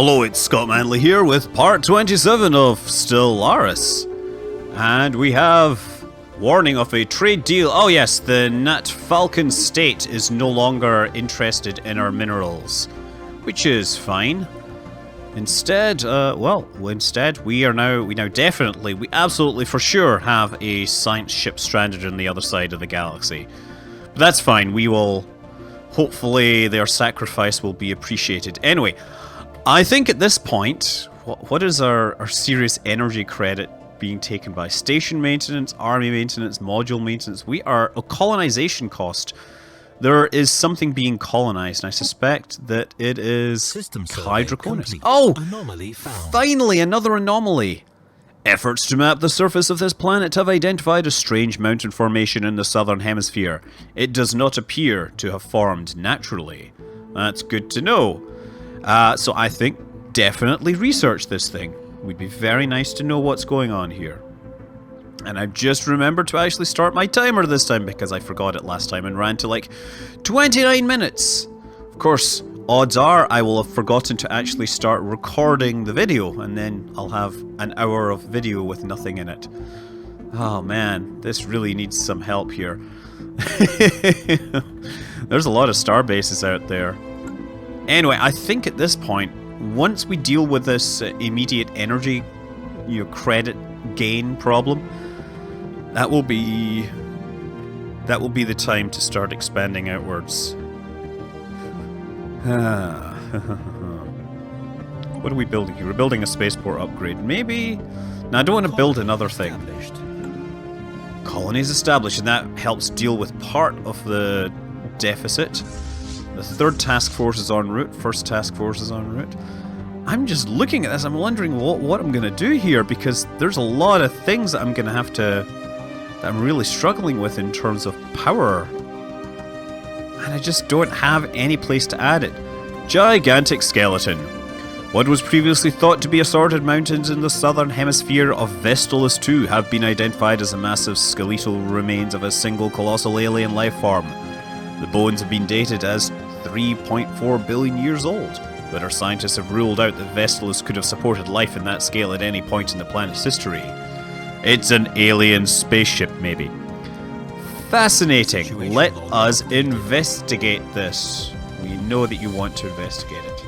Hello, it's Scott Manley here with part 27 of Stellaris. And we have warning of a trade deal. Oh yes, the Nat Falcon state is no longer interested in our minerals, which is fine. Instead, we absolutely for sure have a science ship stranded on the other side of the galaxy. But that's fine, hopefully their sacrifice will be appreciated. Anyway, I think at this point, what is our serious energy credit being taken by? Station maintenance, army maintenance, module maintenance. We are a colonization cost. There is something being colonized, and I suspect that it is Hydroconus. Oh! Anomaly found. Finally, another anomaly! Efforts to map the surface of this planet have identified a strange mountain formation in the southern hemisphere. It does not appear to have formed naturally. That's good to know. So I think definitely research this thing. Would be very nice to know what's going on here. And I've just remembered to actually start my timer this time because I forgot it last time and ran to like 29 minutes. Of course, odds are I will have forgotten to actually start recording the video, and then I'll have an hour of video with nothing in it. Oh man, this really needs some help here. There's a lot of starbases out there. Anyway, I think at this point, once we deal with this immediate energy, credit gain problem, that will be the time to start expanding outwards. What are we building here? We're building a spaceport upgrade. Maybe. Now I don't want to build another thing. Colonies established, and that helps deal with part of the deficit. The third task force is en route. First task force is en route. I'm just looking at this. I'm wondering what I'm going to do here, because there's a lot of things that that I'm really struggling with in terms of power. And I just don't have any place to add it. Gigantic skeleton. What was previously thought to be assorted mountains in the southern hemisphere of Stellaris 2 have been identified as a massive skeletal remains of a single colossal alien life form. The bones have been dated as 3.4 billion years old, but our scientists have ruled out that Stellaris could have supported life in that scale at any point in the planet's history. It's an alien spaceship, maybe. Fascinating. Let us investigate this. We know that you want to investigate it.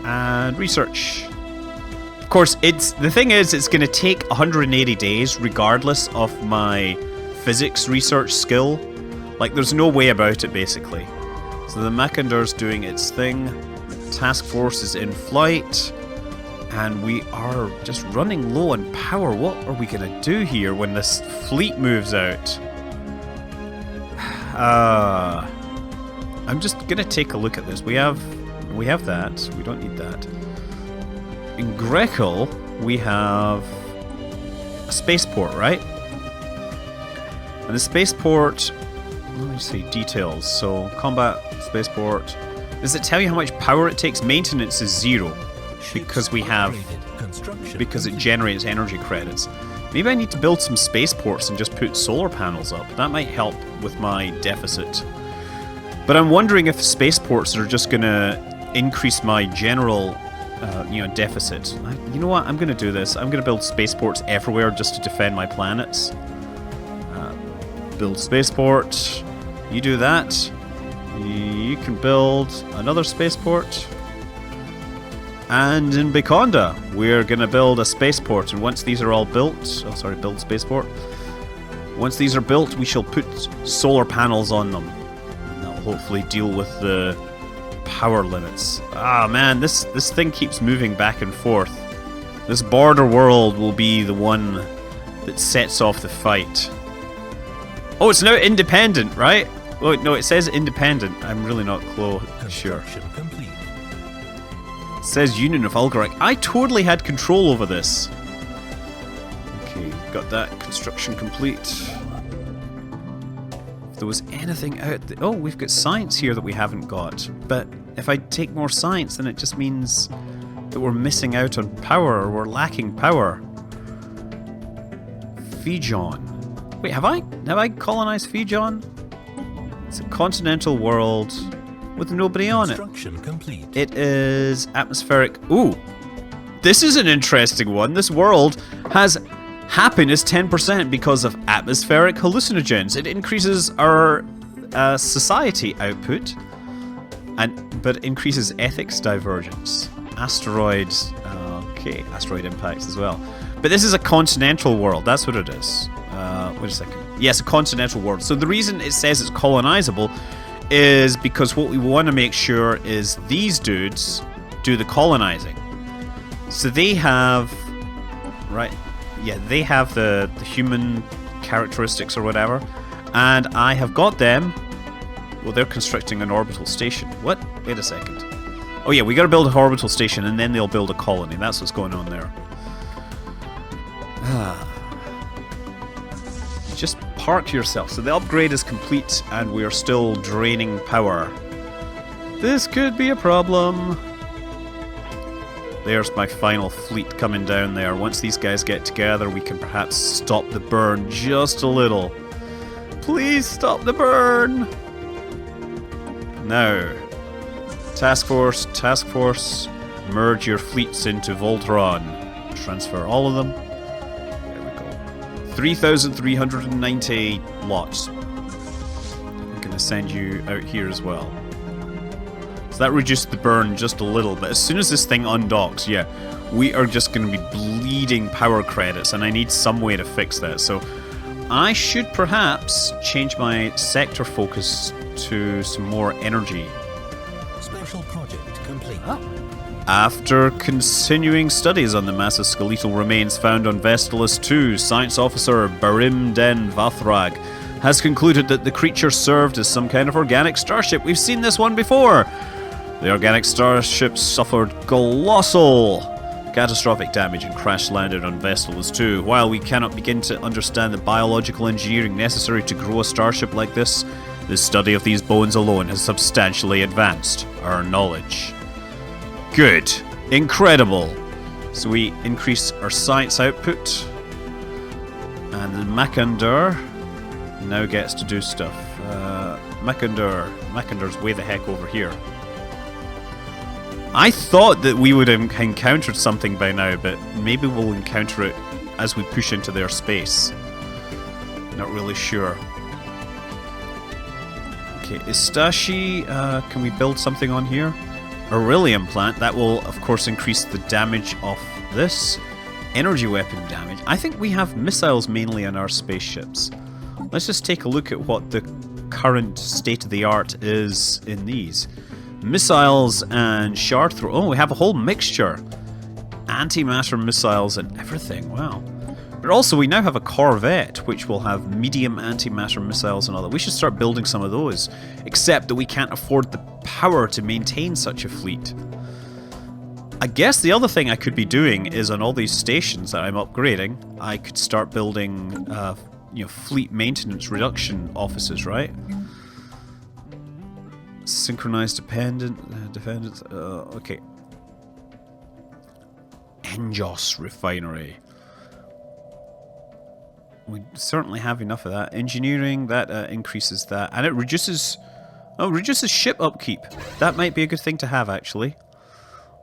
And research. Of course, the thing is, it's going to take 180 days regardless of my physics research skill. Like, there's no way about it, basically. So the Machinder's doing its thing. The task force is in flight. And we are just running low on power. What are we going to do here when this fleet moves out? I'm just going to take a look at this. We have that. We don't need that. In Grekel, we have a spaceport, right? And the spaceport, let me see, details. So, combat spaceport. Does it tell you how much power it takes? Maintenance is 0. Because it generates energy credits. Maybe I need to build some spaceports and just put solar panels up. That might help with my deficit. But I'm wondering if spaceports are just going to increase my general deficit. You know what? I'm going to do this. I'm going to build spaceports everywhere just to defend my planets. Build spaceport. You do that. You can build another spaceport. And in Baconda, we're going to build a spaceport. And once these are all built... build spaceport. Once these are built, we shall put solar panels on them. And that'll hopefully deal with the power limits. Ah, man, this thing keeps moving back and forth. This border world will be the one that sets off the fight. Oh, it's now independent, right? Oh, no, it says independent. I'm really not sure. Complete. It says Union of Ulgarite. I totally had control over this. Okay, got that. Construction complete. If there was anything out there... Oh, we've got science here that we haven't got. But if I take more science, then it just means that we're missing out on power, or we're lacking power. Fijon. Wait, have I colonized Fijon? It's a continental world. with nobody on it. Construction complete. It is atmospheric. Ooh, this is an interesting one. This world has happiness 10% because of atmospheric hallucinogens. It increases our society output, but increases ethics divergence. Asteroids. Okay, asteroid impacts as well. But this is a continental world. That's what it is. Wait a second. Yes, a continental world. So the reason it says it's colonizable is because what we want to make sure is these dudes do the colonizing. So they have, right? Yeah, they have the human characteristics or whatever, and I have got them. Well, they're constructing an orbital station. What? Wait a second. Oh yeah, we got to build an orbital station, and then they'll build a colony. That's what's going on there. Just park yourself. So the upgrade is complete, and we are still draining power. This could be a problem. There's my final fleet coming down there. Once these guys get together, we can perhaps stop the burn just a little. Please stop the burn! Now, task force, merge your fleets into Voltron. Transfer all of them. There we go. 3,390 lots. I'm going to send you out here as well. So that reduced the burn just a little, but as soon as this thing undocks, yeah, we are just going to be bleeding power credits, and I need some way to fix that. So I should perhaps change my sector focus to some more energy. Special project complete. After continuing studies on the massive skeletal remains found on Vestalis 2, Science Officer Barim Den Vathrag has concluded that the creature served as some kind of organic starship. We've seen this one before. The organic starship suffered colossal catastrophic damage and crash landed on Vestalis 2. While we cannot begin to understand the biological engineering necessary to grow a starship like this, the study of these bones alone has substantially advanced our knowledge. Good. Incredible. So we increase our science output, and the Macandur now gets to do stuff. Macandur's way the heck over here. I thought that we would have encountered something by now, but maybe we'll encounter it as we push into their space. Not really sure. Okay, Istashi, can we build something on here? Aurelium plant, that will of course increase the damage of this. Energy weapon damage. I think we have missiles mainly on our spaceships. Let's just take a look at what the current state of the art is in these. Missiles and shard throw. Oh, we have a whole mixture. Antimatter missiles and everything. Wow. But also we now have a Corvette, which will have medium antimatter missiles and all that. We should start building some of those. Except that we can't afford the power to maintain such a fleet. I guess the other thing I could be doing is on all these stations that I'm upgrading, I could start building fleet maintenance reduction offices, right? Synchronized defendants. Okay. Enjos refinery. We certainly have enough of that. Engineering, that increases that, and it reduces. Oh, reduces ship upkeep. That might be a good thing to have, actually.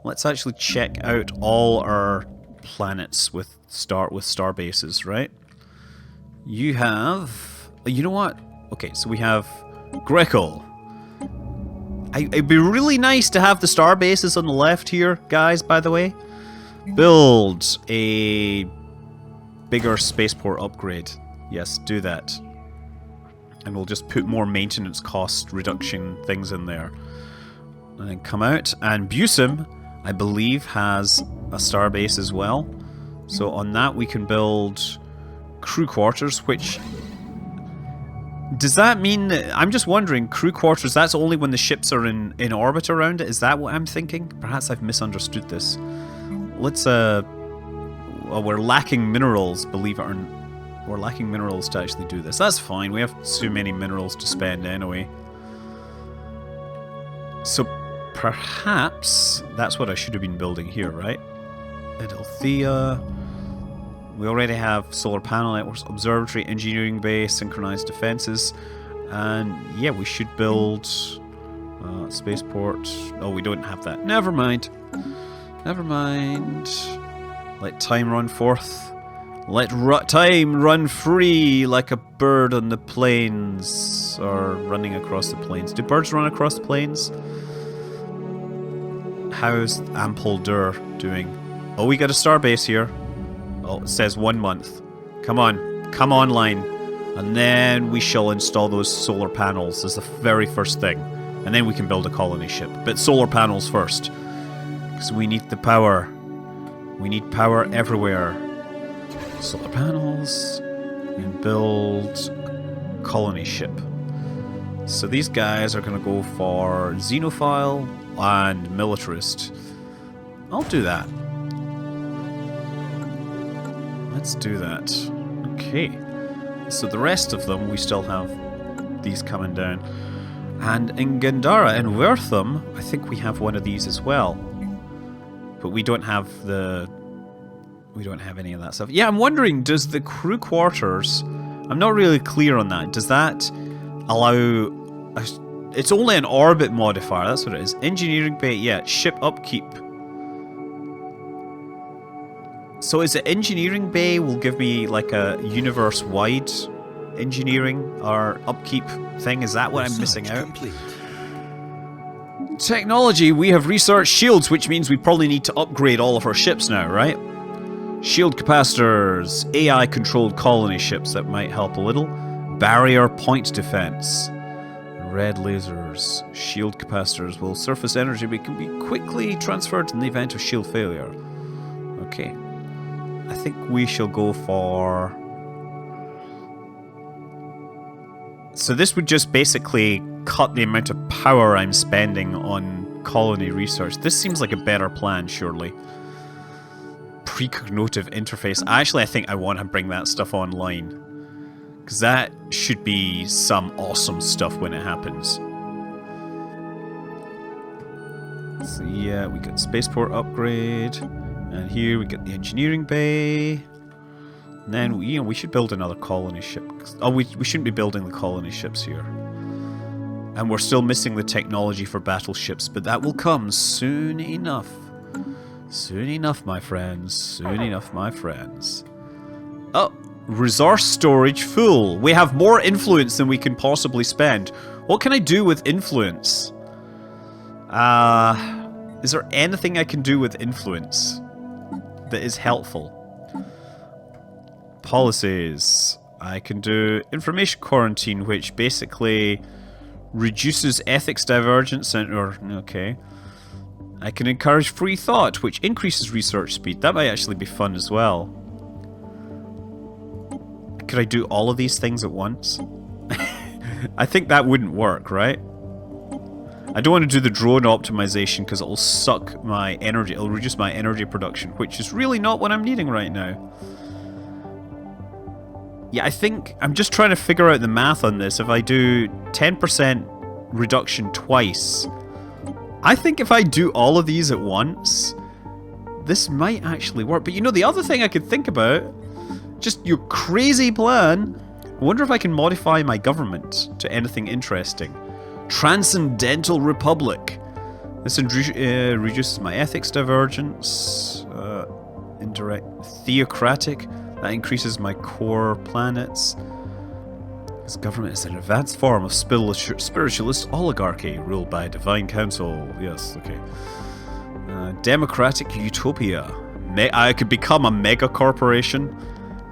Let's actually check out all our planets with star bases, right? You have. You know what? Okay, so we have Greco. It'd be really nice to have the star bases on the left here, guys, by the way. Build a bigger spaceport upgrade. Yes, do that. And we'll just put more maintenance cost reduction things in there. And then come out. And Busum, I believe, has a star base as well. So on that we can build crew quarters, which... Does that mean that, I'm just wondering, crew quarters, that's only when the ships are in orbit around it? Is that what I'm thinking? Perhaps I've misunderstood this. Let's, well, we're lacking minerals, believe it or not. We're lacking minerals to actually do this. That's fine, we have too many minerals to spend anyway. So, perhaps, that's what I should have been building here, right? Adelthea... We already have solar panel networks, observatory, engineering base, synchronized defenses, and yeah, we should build Spaceport. Oh, we don't have that. Never mind. Never mind. Let time run forth. Let time run free like a bird on the plains. Or running across the plains. Do birds run across the plains? How's Ampoldur doing? Oh, we got a starbase here. Oh, it says 1 month. Come on. Come online. And then we shall install those solar panels as the very first thing. And then we can build a colony ship. But solar panels first. Because we need the power. We need power everywhere. Solar panels. And build a colony ship. So these guys are going to go for Xenophile and Militarist. I'll do that. Let's do that. Okay. So the rest of them, we still have these coming down. And in Gandara and Wertham, I think we have one of these as well. But we don't have any of that stuff. Yeah, I'm wondering, does the crew quarters... I'm not really clear on that. Does that allow... It's only an orbit modifier, that's what it is. Engineering bay, yeah, ship upkeep. So is it engineering bay will give me like a universe-wide engineering or upkeep thing? Is that what I'm missing out? Complete. Technology, we have researched shields, which means we probably need to upgrade all of our ships now, right? Shield capacitors, AI-controlled colony ships, that might help a little. Barrier point defense. Red lasers. Shield capacitors will surface energy but can be quickly transferred in the event of shield failure. Okay. I think we shall go for... So this would just basically cut the amount of power I'm spending on colony research. This seems like a better plan, surely. Precognitive interface. Actually, I think I want to bring that stuff online. Because that should be some awesome stuff when it happens. So yeah, we got spaceport upgrade. And here we get the engineering bay. And then, we should build another colony ship. Oh, we shouldn't be building the colony ships here. And we're still missing the technology for battleships, but that will come soon enough. Soon enough, my friends. Soon enough, my friends. Oh, resource storage full. We have more influence than we can possibly spend. What can I do with influence? Is there anything I can do with influence that is helpful? Policies. I can do information quarantine, which basically reduces ethics divergence okay. I can encourage free thought, which increases research speed. That might actually be fun as well. Could I do all of these things at once? I think that wouldn't work, right? I don't want to do the drone optimization because it'll suck my energy. It'll reduce my energy production, which is really not what I'm needing right now. Yeah, I think I'm just trying to figure out the math on this. If I do 10% reduction twice, I think if I do all of these at once, this might actually work. But you know, the other thing I could think about, just your crazy plan, I wonder if I can modify my government to anything interesting. Transcendental Republic. This reduces my ethics divergence. Indirect. Theocratic. That increases my core planets. This government is an advanced form of spiritualist oligarchy ruled by a divine council. Yes, okay. Democratic utopia. I could become a mega corporation.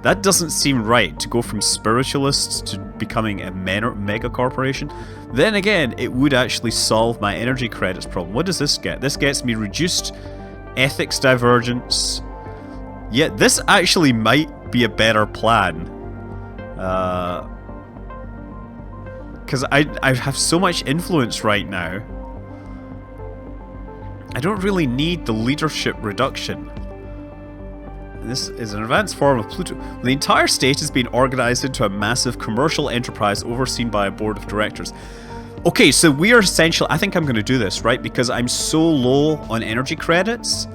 That doesn't seem right, to go from spiritualists to becoming a mega corporation. Then again, it would actually solve my energy credits problem. What does this get? This gets me reduced ethics divergence. Yeah, this actually might be a better plan. Because I have so much influence right now. I don't really need the leadership reduction. This is an advanced form of Pluto. The entire state has been organized into a massive commercial enterprise overseen by a board of directors. Okay, so we are essentially... I think I'm going to do this, right? Because I'm so low on energy credits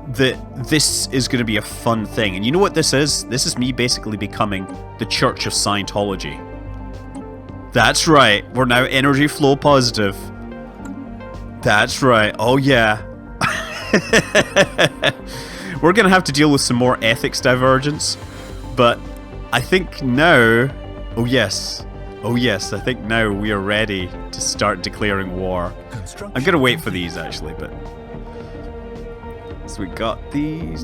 that this is going to be a fun thing. And you know what this is? This is me basically becoming the Church of Scientology. That's right. We're now energy flow positive. That's right. Oh, yeah. We're going to have to deal with some more ethics divergence. But I think now... Oh, yes. Oh, yes. I think now we are ready to start declaring war. I'm going to wait for these, actually, but... So we got these.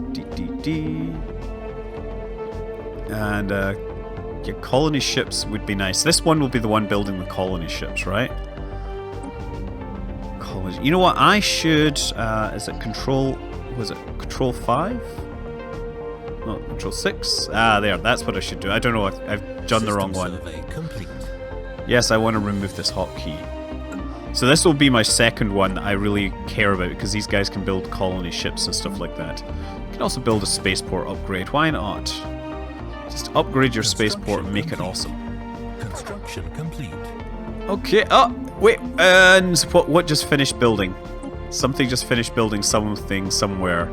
And, yeah, colony ships would be nice. This one will be the one building the colony ships, right? You know what? I should. Is it control? Was it control 5? No, control 6. Ah, there. That's what I should do. I don't know. I've done the wrong one. Yes, I want to remove this hotkey. So this will be my second one that I really care about because these guys can build colony ships and stuff like that. You can also build a spaceport upgrade. Why not? Just upgrade your spaceport and make it awesome. Construction complete. Okay. Oh, wait. And what just finished building? Something just finished building something somewhere.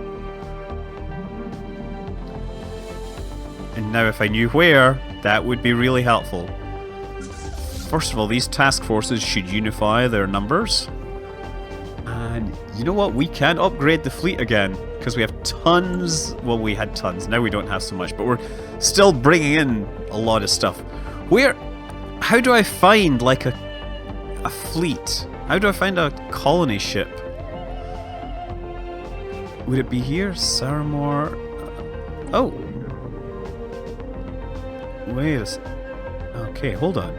And now if I knew where, that would be really helpful. First of all, these task forces should unify their numbers. And you know what? We can upgrade the fleet again. Because we have tons. Well, we had tons. Now we don't have so much. But we're still bringing in a lot of stuff. Where... How do I find, like, a fleet? How do I find a colony ship? Would it be here? Saramore... Oh! Wait a sec. Okay, hold on.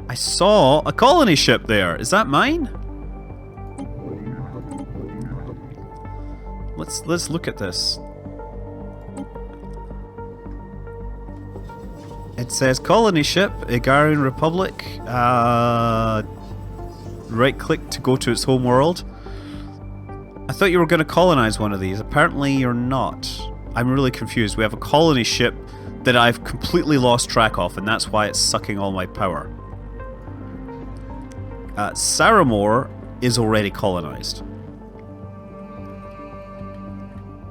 I saw a colony ship there. Is that mine? Let's look at this. It says colony ship, Igarian Republic. Right click to go to its home world. I thought you were going to colonize one of these. Apparently you're not. I'm really confused. We have a colony ship that I've completely lost track of, and that's why it's sucking all my power. Saramore is already colonized.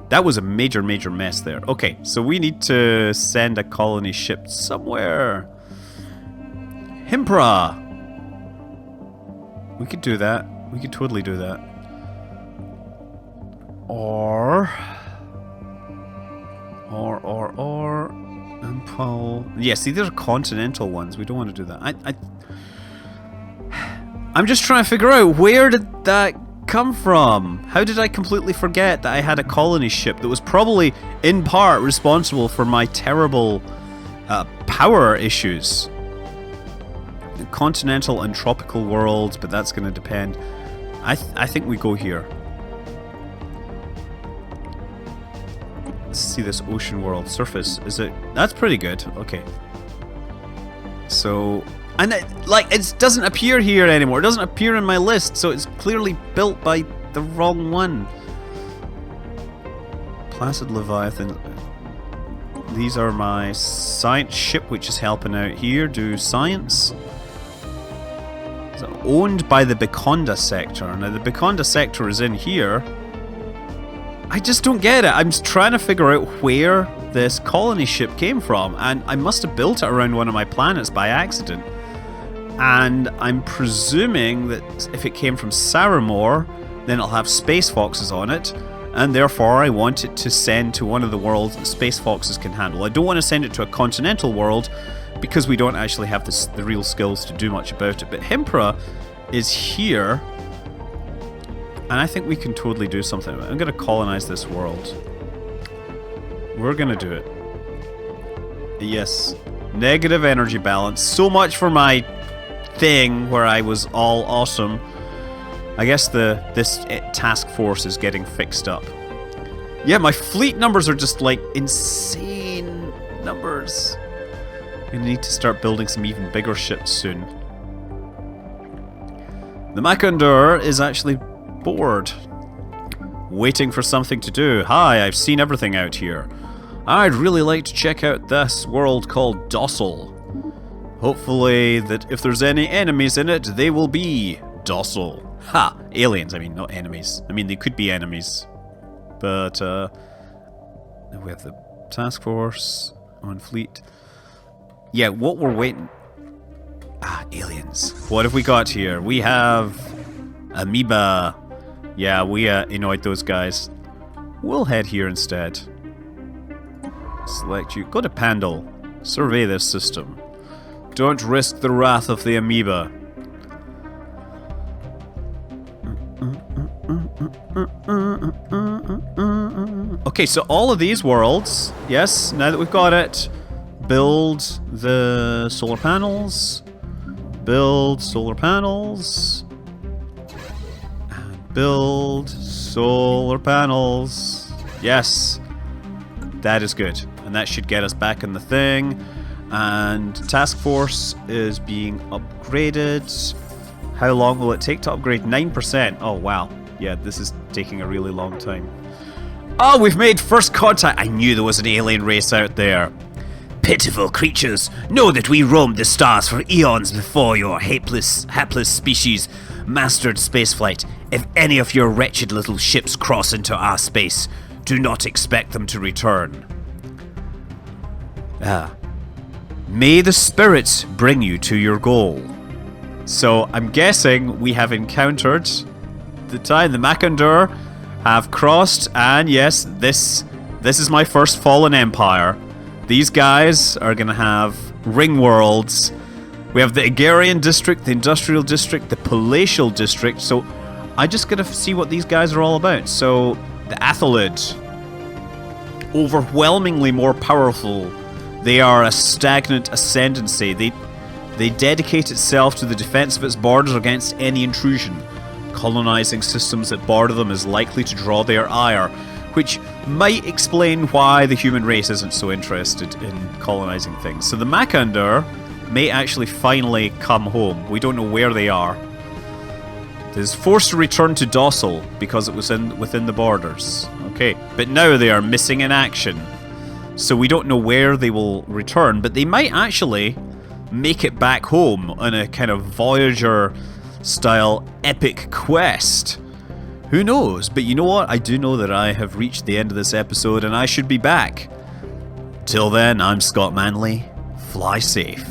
That was a major mess there. Okay, so we need to send a colony ship somewhere. Himpra! We could do that. We could totally do that. Or... Impel... Yeah, see, these are continental ones. We don't want to do that. I'm just trying to figure out, where did that come from? How did I completely forget that I had a colony ship that was probably in part responsible for my terrible power issues? Continental and tropical worlds, but that's going to depend. I think we go here. Let's see this ocean world. Surface, is it? That's pretty good. Okay. So... And it doesn't appear here anymore. It doesn't appear in my list, so it's clearly built by the wrong one. Placid Leviathan. These are my science ship, which is helping out here. Do science. It's owned by the Biconda sector. Now, the Biconda sector is in here. I just don't get it. I'm trying to figure out where this colony ship came from, and I must have built it around one of my planets by accident. And I'm presuming that if it came from Saramore, then it'll have space foxes on it, and therefore I want it to send to one of the worlds that space foxes can handle. I don't want to send it to a continental world because we don't actually have the real skills to do much about it. But Himpra is here, and I think we can totally do something about it. I'm going to colonize this world. We're going to do it. Yes. Negative energy balance. So much for my thing where I was all awesome. I guess this task force is getting fixed up. Yeah, my fleet numbers are just like insane numbers. I'm gonna need to start building some even bigger ships soon. The Macondor is actually bored, waiting for something to do. Hi, I've seen everything out here. I'd really like to check out this world called Docile. Hopefully that if there's any enemies in it, they will be docile. Ha! Aliens, I mean, not enemies. I mean, they could be enemies. But, we have the task force on fleet. Yeah, what we're waiting... Ah, aliens. What have we got here? We have Amoeba. Yeah, we annoyed those guys. We'll head here instead. Select you. Go to Pandal. Survey this system. Don't risk the wrath of the amoeba. Okay, so all of these worlds, yes, now that we've got it, build the solar panels, build solar panels, and build solar panels. Yes, that is good. And that should get us back in the thing. And task force is being upgraded. How long will it take to upgrade? 9%. Oh, wow. Yeah, this is taking a really long time. Oh, we've made first contact. I knew there was an alien race out there. Pitiful creatures, know that we roamed the stars for eons before your hapless species mastered spaceflight. If any of your wretched little ships cross into our space, do not expect them to return. May the spirits bring you to your goal. So I'm guessing we have encountered the time the Macandur have crossed, and yes, this is my first fallen empire. These guys are gonna have ring worlds. We have the Igarian district, the industrial district, the palatial district. So I just gotta see what these guys are all about. So the Athelid, overwhelmingly more powerful. They are a stagnant ascendancy. They dedicate itself to the defense of its borders against any intrusion. Colonizing systems that border them is likely to draw their ire, which might explain why the human race isn't so interested in colonizing things. So the Macandur may actually finally come home. We don't know where they are. It is forced to return to Docile because it was within the borders. Okay, but now they are missing in action. So we don't know where they will return, but they might actually make it back home on a kind of Voyager-style epic quest. Who knows? But you know what? I do know that I have reached the end of this episode and I should be back. Till then, I'm Scott Manley. Fly safe.